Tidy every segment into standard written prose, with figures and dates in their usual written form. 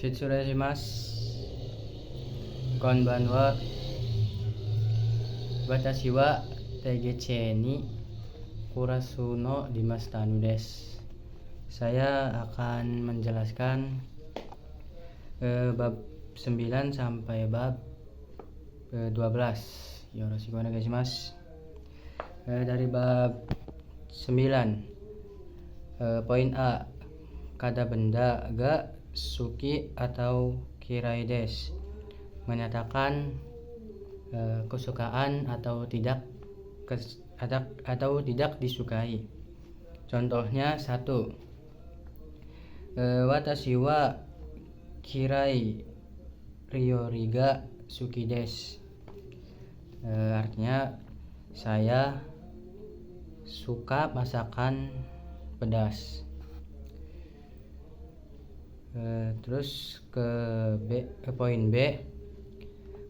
Shitsurashimasu. Konbanwa. Watashi wa Taigechi ni Kurasu no Dimashitanu desu. Saya akan menjelaskan bab 9 sampai bab 12. Yoroshiku onegaishimasu. Dari bab 9, poin A, kata benda ga suki atau kirai desu, menyatakan kesukaan atau tidak disukai. Contohnya 1, watashi wa kirai ryori ga suki desu. Artinya saya suka masakan pedas. Terus ke poin B,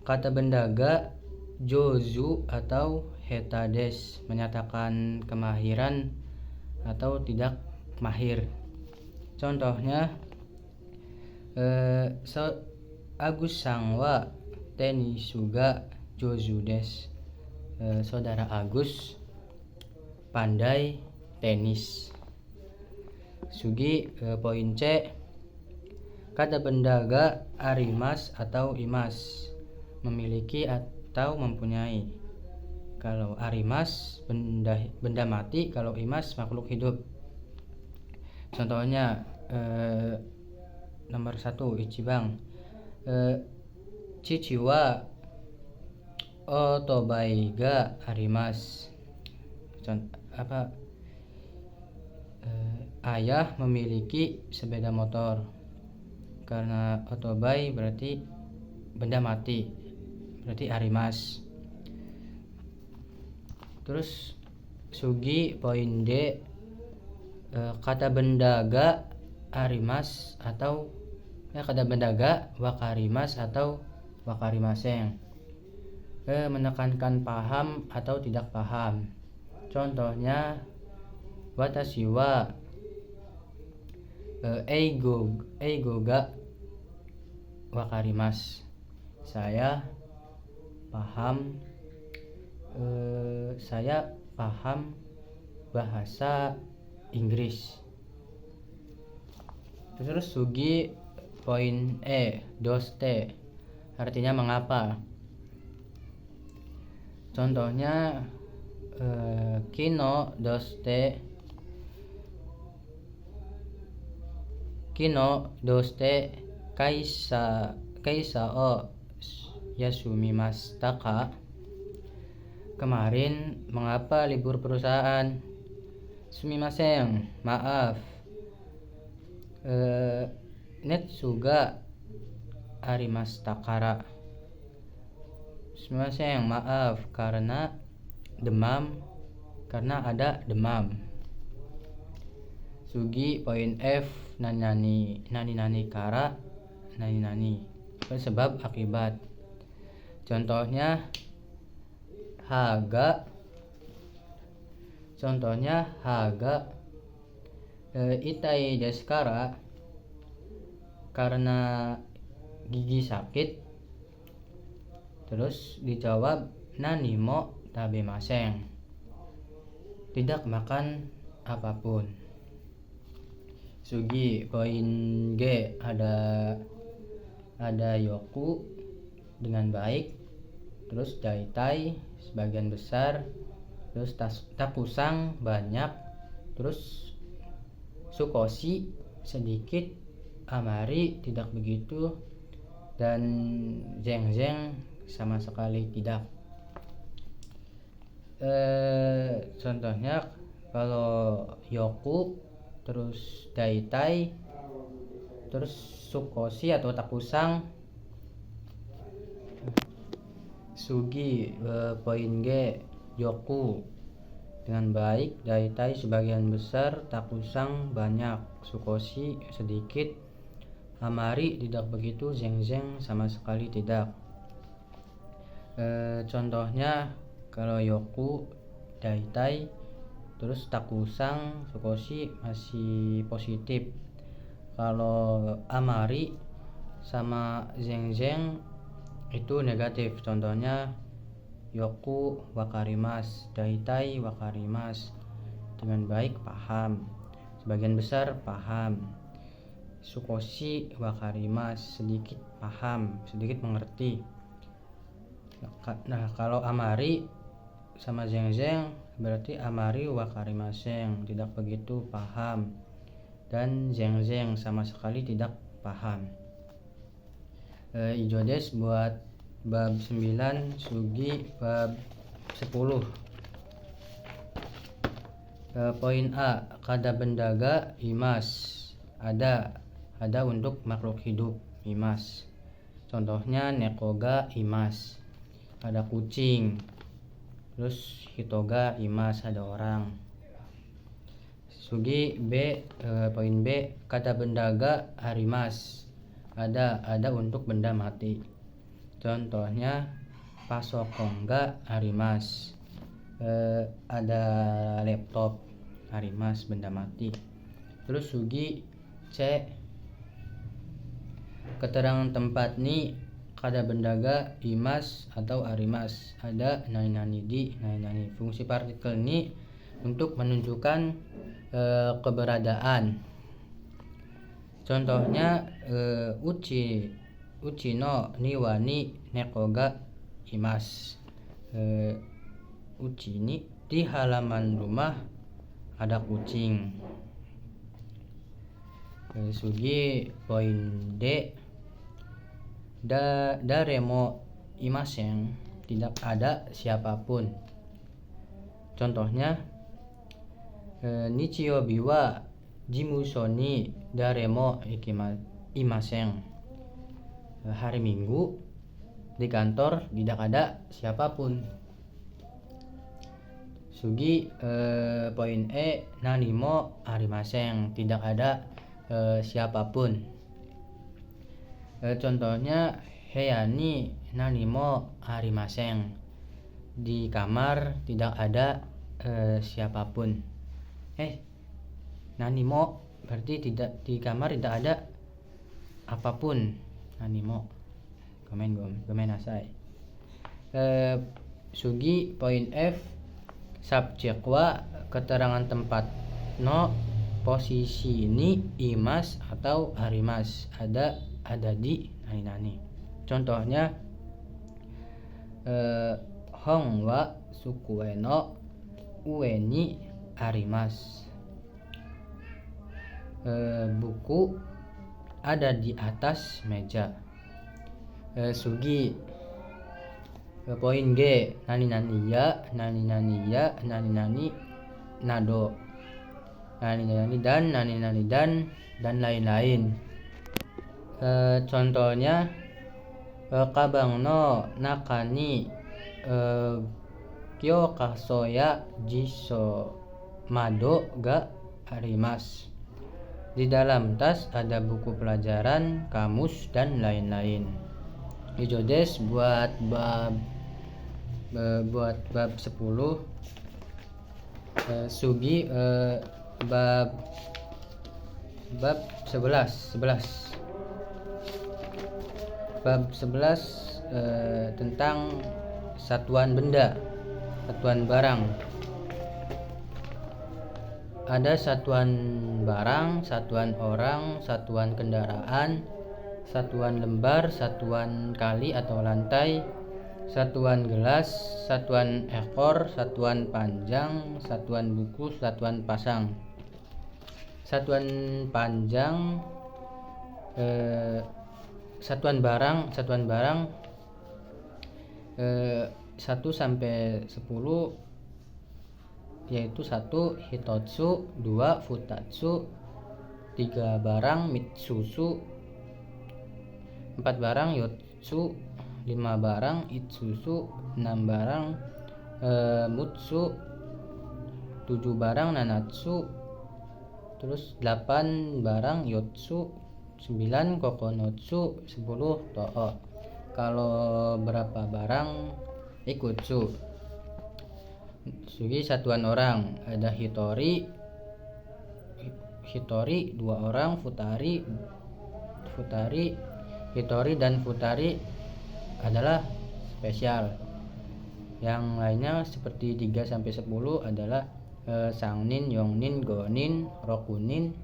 kata benda ga jozu atau heta desu, menyatakan kemahiran atau tidak mahir. Contohnya Agus-san wa tenisu ga jozu desu. Saudara Agus pandai tenis. Sugi poin C, kata benda ga arimas atau imas, memiliki atau mempunyai. Kalau arimas benda mati, kalau imas makhluk hidup. Contohnya nomor 1, Ichiban, Chichi wa otobai ga arimas. Ayah memiliki sepeda motor. Karena otobai berarti benda mati, berarti arimas. Terus sugi poin D, kata benda ga arimas atau kata benda ga wakarimas atau wakarimasen, menekankan paham atau tidak paham. Contohnya watashi wa eigo ga wakarimasu. Saya paham bahasa Inggris. Terus sugi poin E, doste, artinya mengapa. Contohnya kino doste kaisa o yasumimashita ka. Kemarin mengapa libur perusahaan? Sumimasen, maaf. Netsu ga arimashita kara. Sumimasen, maaf karena ada demam. Sugi poin F, nani kara nani, sebab akibat. Contohnya haga itai desu kara, karena gigi sakit. Terus dijawab nani mo tabemasen, tidak makan apapun. Sugi poin G, ada yoku dengan baik, terus daitai sebagian besar, terus takusang banyak, terus sukoshi sedikit, amari tidak begitu, dan zeng sama sekali tidak. Contohnya kalau yoku, terus daitai, terus sukoshi atau takusang. Sugi poin G, yoku dengan baik, daitai sebagian besar, takusang banyak, sukoshi sedikit, amari tidak begitu, zeng sama sekali tidak. Contohnya kalau yoku, daitai, terus takusang, sukoshi masih positif. Kalau amari sama zeng itu negatif. Contohnya yoku wakarimas, daitai wakarimas, dengan baik paham, sebagian besar paham. Sukoshi wakarimas, sedikit paham, sedikit mengerti. Nah, kalau amari sama zeng berarti amari wakarimasen, tidak begitu paham, dan zeng sama sekali tidak paham. Ijo des buat bab 9, sugi bab 10. Poin A, kada bendaga imas, ada untuk makhluk hidup imas. Contohnya nekoga imas, ada kucing. Terus hitoga imas, ada orang. Sugi B, poin B, kada bendaga harimas, ada untuk benda mati. Contohnya pasokongga harimas, ada laptop harimas, benda mati. Terus sugi C, keterangan tempat ni kada bendaga imas atau harimas, ada nani di nani. Fungsi partikel ni untuk menunjukkan keberadaan. Contohnya uchi no niwa ni nekoga imas, uchi ni di halaman rumah ada kucing. Sugi poin D, daremo imasen, tidak ada siapapun. Contohnya nichiyobi wa jimusho ni daremo imasen, hari Minggu di kantor tidak ada siapapun. Sugi poin E, nanimo harimasen, tidak ada siapapun. Contohnya heyani nanimo harimasen, di kamar tidak ada siapapun. Nanimo berarti tidak, di kamar tidak ada apapun. Nanimo gomen asai. Sugi poin F, subjek wa, keterangan tempat no posisi ni imas atau harimas, ada di nani. Contohnya hong wa sukue no ue ni harimas, buku ada di atas meja. Sugi poin G, nani ya, nani nado, nani dan lain-lain. Contohnya kabang no nakani kyo kasoya jiso mado ga harimas, di dalam tas ada buku pelajaran, kamus, dan lain-lain. Ijo des buat bab 10. Sugi bab 11. Bab 11 tentang satuan benda, satuan barang. Ada satuan barang, satuan orang, satuan kendaraan, satuan lembar, satuan kali atau lantai, satuan gelas, satuan ekor, satuan panjang, satuan buku, satuan pasang. Satuan panjang, satuan barang 1 sampai 10, yaitu 1 hitotsu, 2 futatsu, 3 barang mitsusu, 4 barang yotsu, 5 barang itsusu, 6 barang mutsu, 7 barang nanatsu, terus 8 barang yotsu, 9 kokonotsu, 10 toho. Kalau berapa barang ikutsu. Sugi satuan orang, ada hitori 2 orang, futari Hitori dan Futari adalah spesial. Yang lainnya seperti 3-10 adalah Sangnin, Yongnin, Gonin, Rokunin,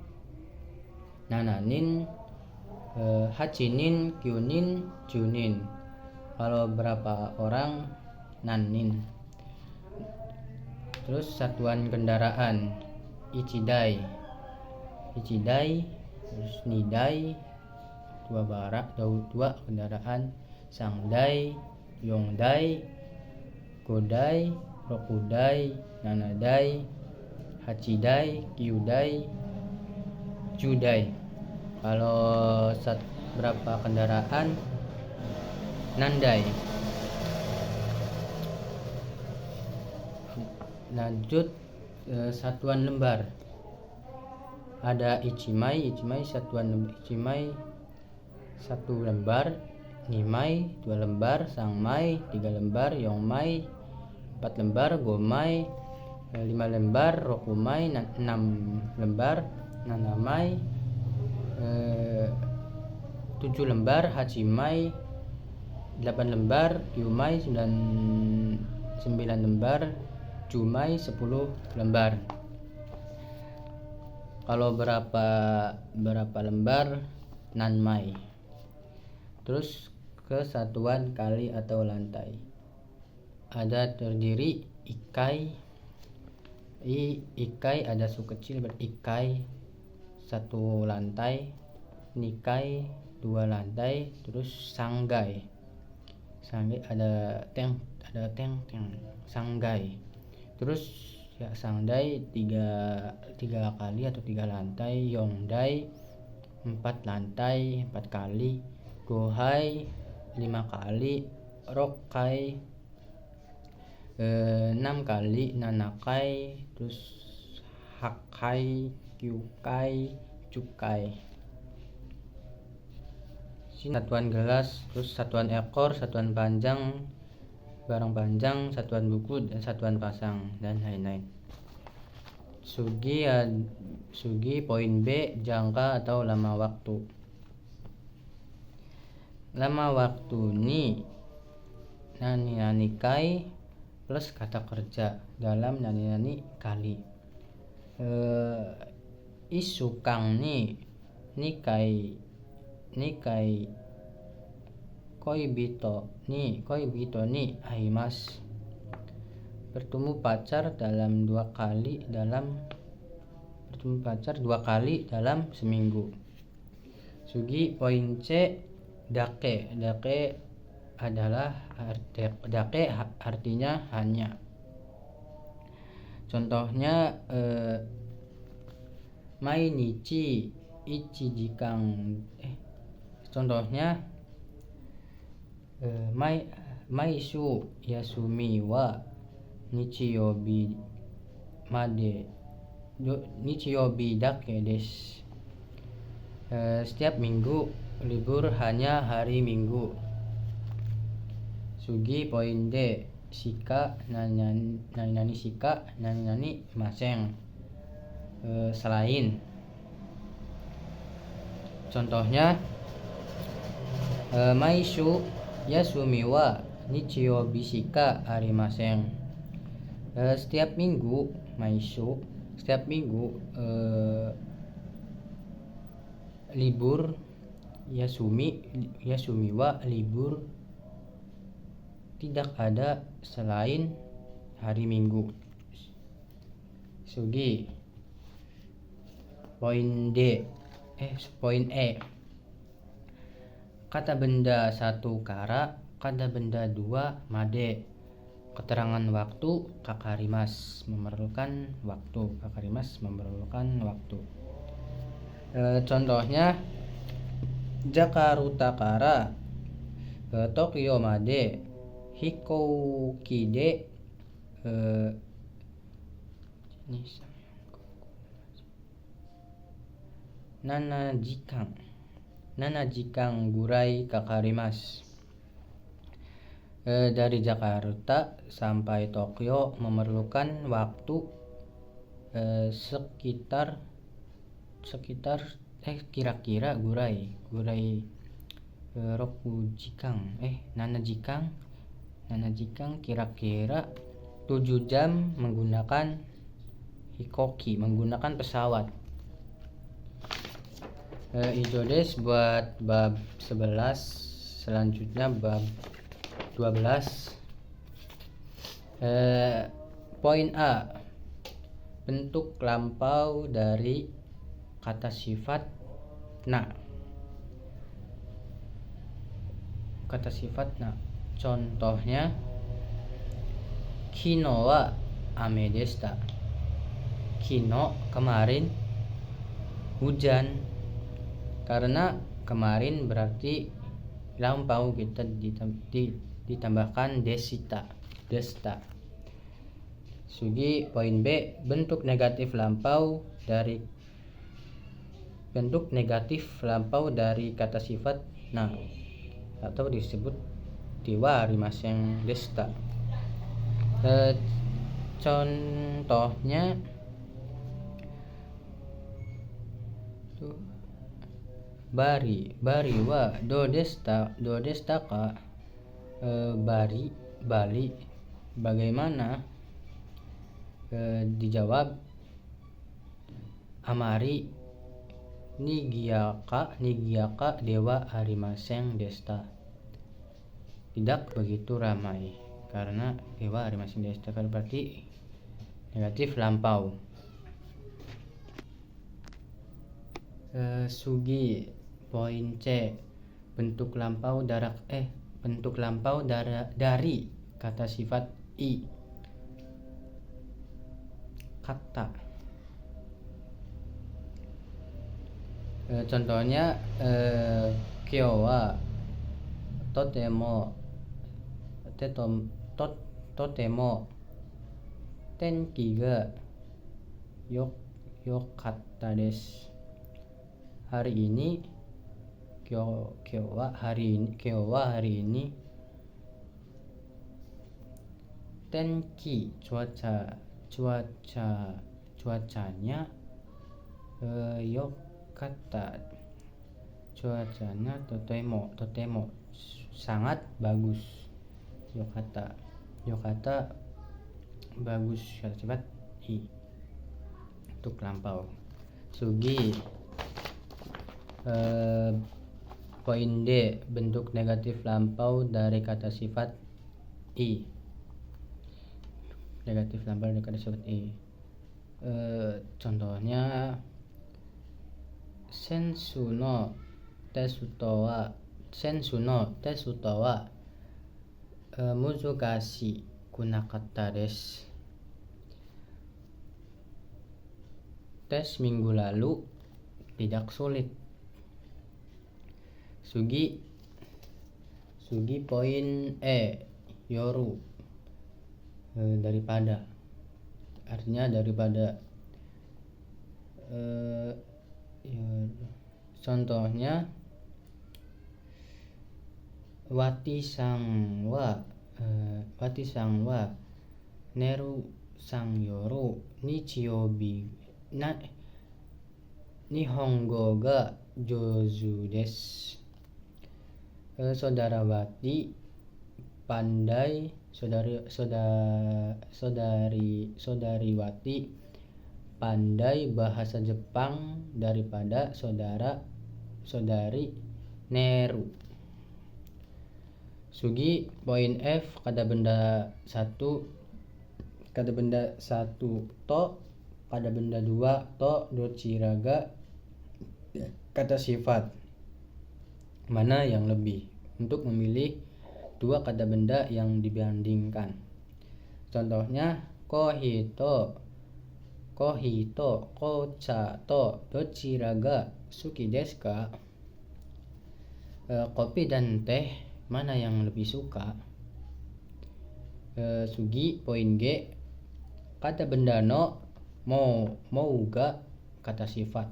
Nananin, Hachinin, Kyunin, Junin. Kalau berapa orang, Nanin. Terus satuan kendaraan Ichidai, terus Nidai, 2 kendaraan, Sangdai, Yongdai, Godai, Rokudai, Nanadai, Hachidai, Kyudai, Judai. Kalau berapa kendaraan, Nandai. Lanjut satuan lembar. Ada Ichimai satuan Ichimai 1 lembar, Nimai 2 lembar, Sangmai 3 lembar, Yongmai 4 lembar, Gomai 5 lembar, Rokumai 6 lembar, Nanamai 7 lembar, Hachimai 8 lembar, Kyumai 9 lembar, Jumai 10 lembar. Kalau berapa lembar, Nanmai. Terus ke satuan kali atau lantai. Ada terdiri Ikai. Ikai ada su kecil berikai 1 lantai, Nikai 2 lantai, terus Sanggai. Sanggai ada teng, Sanggai. Terus ya Sangdai 3 kali atau 3 lantai, Yongdai 4 lantai 4 kali, Gohai 5 kali, Rokai 6 kali, Nanakai, terus Hakkai, Kyukai, Cukai. Satuan gelas, terus satuan ekor, satuan panjang, barang panjang, satuan buku, dan satuan pasang, dan lain-lain. Sugi poin B, jangka atau lama waktu. Lama waktu ni nani kai plus kata kerja dalam nani kali. Isukang ni kai koibito ni aimas. Bertemu pacar 2 kali dalam seminggu. Sugi poin C, dake adalah dake artinya hanya. Contohnya mainichi ichijikang. Contohnya Maishu yasumi wa nichiyobi dake desu. Setiap minggu libur hanya hari Minggu. Sugi poin D, shika nani shika nani maseng, selain. Contohnya Maishu yasumi wa nichiyobi shika arimasen. Setiap minggu libur, yasumi wa libur, tidak ada selain hari Minggu. Sugi poin E, kata benda 1 kara, kata benda 2 made. Keterangan waktu kakarimas, memerlukan waktu. Contohnya Jakarta kara Tokyo made hikouki de nana jikan gurai kakarimas. Dari Jakarta sampai Tokyo memerlukan waktu kira-kira gurai Nana jikang kira-kira 7 jam menggunakan hikoki, menggunakan pesawat. Itu des buat bab 11. Selanjutnya bab 12. Poin A, bentuk lampau dari kata sifat na. Kata sifat na, contohnya kino wa ame deshita. Kino, kemarin, hujan. Karena kemarin berarti lampau, kita ditambahkan deshita. Sugi poin B, bentuk negatif lampau dari kata sifat na atau disebut tiwa arimasen deshita. Contohnya bari wa do deshita ka. Bali bagaimana? Dijawab amari nigiyaka dewa arimasen deshita. Tidak begitu ramai karena dewa arimasen deshita kan berarti negatif lampau. Sugi poin C, bentuk lampau dari kata sifat i. Kata. Contohnya kyou wa totemo tenki ga yokatta desu. Hari ini hari ini tenki cuacanya yokatta, cuacanya totemo sangat bagus. Yokata bagus, kata sifat i untuk lampau. Sugi poin D, bentuk negatif lampau dari kata sifat i. Negatif lampau dari kata sifat i. Contohnya sensu no tesuto wa muzukashi kunakatta desu. Tes minggu lalu tidak sulit. Sugi poin E, yoru daripada, artinya daripada. Contohnya wati sang wa neru sang yoru nichiyobi nihongo ga jozu desu. Saudari Wati pandai bahasa Jepang daripada saudari Neru. Sugi poin F, kata benda 1 to, kata benda 2 to, dochiraga kata sifat. Mana yang lebih? Untuk memilih dua kata benda yang dibandingkan. Contohnya kohi to kocha to dochiraga suki desu ka? Kopi dan teh mana yang lebih suka? Sugi poin G, kata benda no mau ga kata sifat.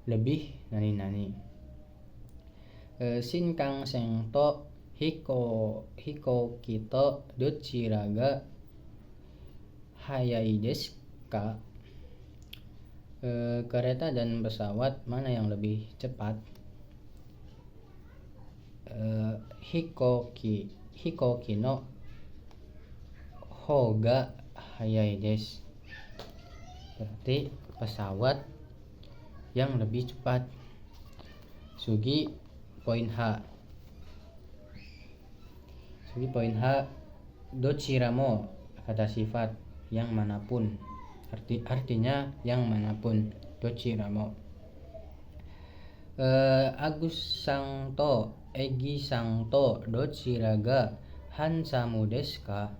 Lebih nani. Shinkansen to hikoki to dochiraga hayai desu ka? Kereta dan pesawat mana yang lebih cepat? hikoki no hoga hayai desu. Berarti pesawat yang lebih cepat. Sugi poin H. Dochiramo kata sifat yang manapun. Artinya yang manapun. Dochiramo. Agus sang to, Egi sang to, dochira ga hansamu desu ka?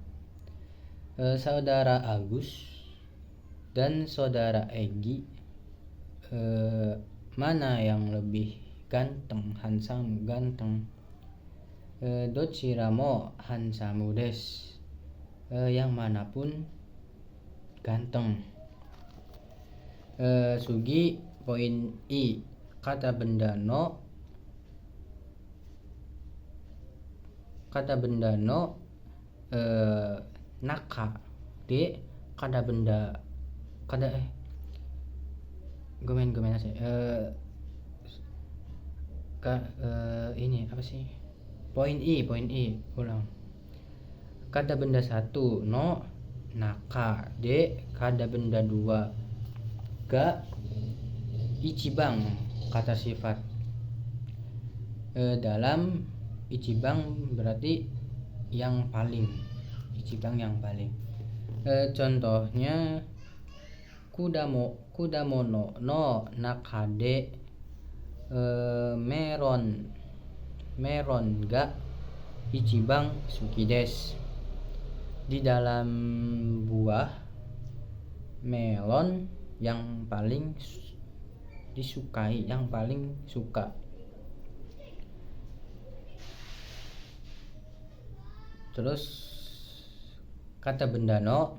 Saudara Agus dan saudara Egi, mana yang lebih ganteng? Hansamu ganteng. Dochiramo hansamu desu. Yang manapun ganteng. Sugi poin I. Kata benda no naka de kata benda gomen aja. Ini apa sih? Poin I ulang. Kata benda 1 no naka de kata benda 2 ga ichibang kata sifat. Dalam ichibang berarti yang paling. Ichibang yang paling. Contohnya kudamono no naka de meron ga ichibang suki desu. Di dalam buah, melon yang paling disukai, yang paling suka. Terus kata benda no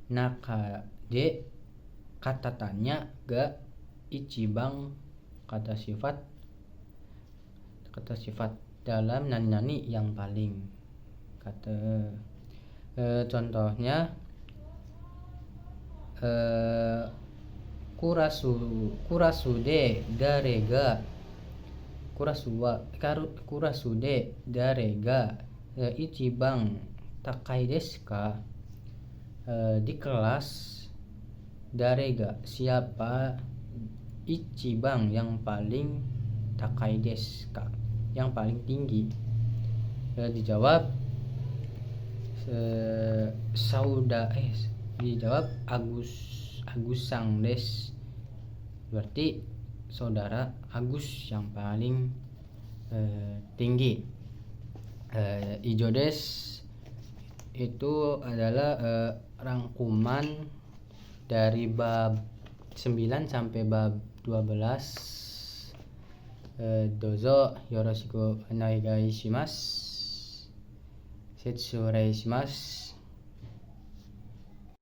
naka de kata tanya ga ichibang kata sifat dalam nani yang paling. Contohnya kurasude darega ichibang takai desu ka? Di kelas darega siapa ichibang yang paling takai desu ka? Yang paling tinggi. Dijawab Agus sang desu. Berarti saudara Agus yang paling tinggi. Ijo desu itu adalah rangkuman dari bab 9 sampai bab 12. Dozo yoroshiku onegai shimasu. Setsurai shimasu.